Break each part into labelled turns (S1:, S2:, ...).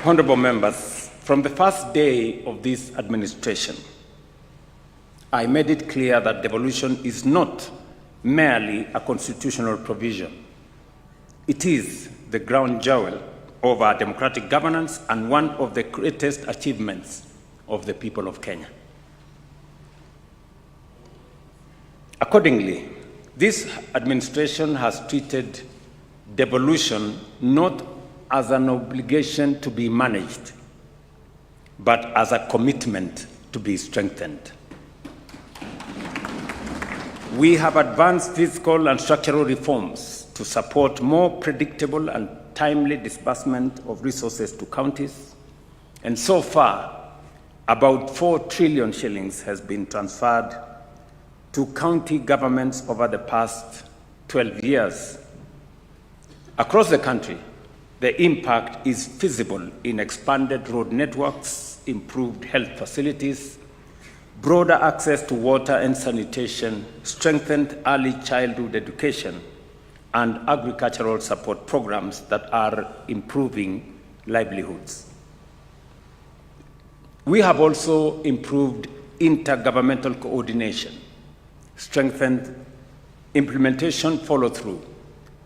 S1: Honorable members, from the first day of this administration, I made it clear that devolution is not merely a constitutional provision. It is the crown jewel of our democratic governance and one of the greatest achievements of the people of Kenya. Accordingly, this administration has treated devolution not as an obligation to be managed, but as a commitment to be strengthened. We have advanced fiscal and structural reforms to support more predictable and timely disbursement of resources to counties, and so far, about 4 trillion shillings has been transferred to county governments over the past 12 years. Across the country, the impact is visible in expanded road networks, improved health facilities, broader access to water and sanitation, strengthened early childhood education, and agricultural support programs that are improving livelihoods. We have also improved intergovernmental coordination, strengthened implementation follow-through,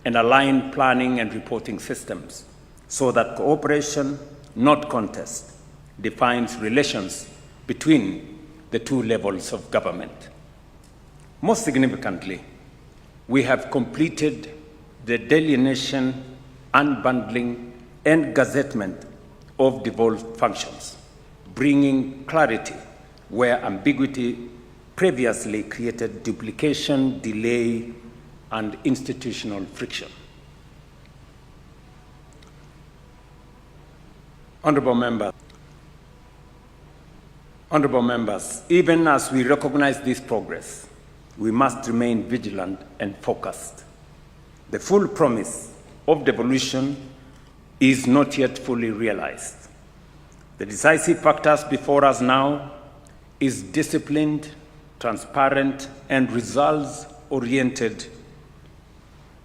S1: and aligned planning and reporting systems so that cooperation, not contest, defines relations between the two levels of government. Most significantly, we have completed the delineation, unbundling, and gazettement of devolved functions, bringing clarity where ambiguity previously created duplication, delay, and institutional friction. Honorable members, even as we recognize this progress, we must remain vigilant and focused. The full promise of devolution is not yet fully realized. The decisive factors before us now is disciplined, transparent, and results-oriented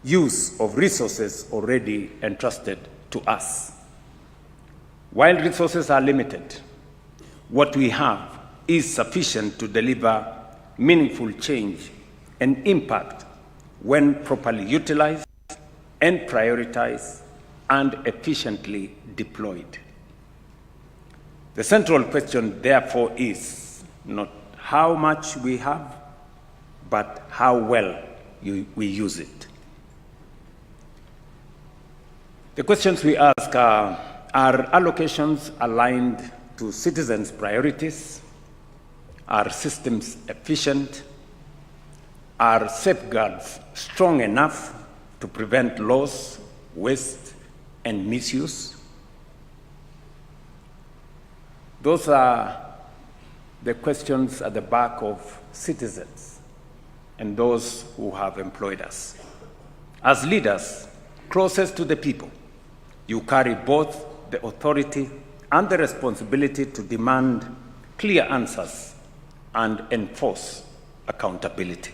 S1: use of resources already entrusted to us. While resources are limited, what we have is sufficient to deliver meaningful change and impact when properly utilized and prioritized and efficiently deployed. The central question, therefore, is not how much we have, but how well we use it. The questions we ask are allocations aligned to citizens' priorities? Are systems efficient? Are safeguards strong enough to prevent loss, waste, and misuse? Those are the questions at the back of citizens and those who have employed us. As leaders closest to the people, you carry both the authority and the responsibility to demand clear answers and enforce accountability.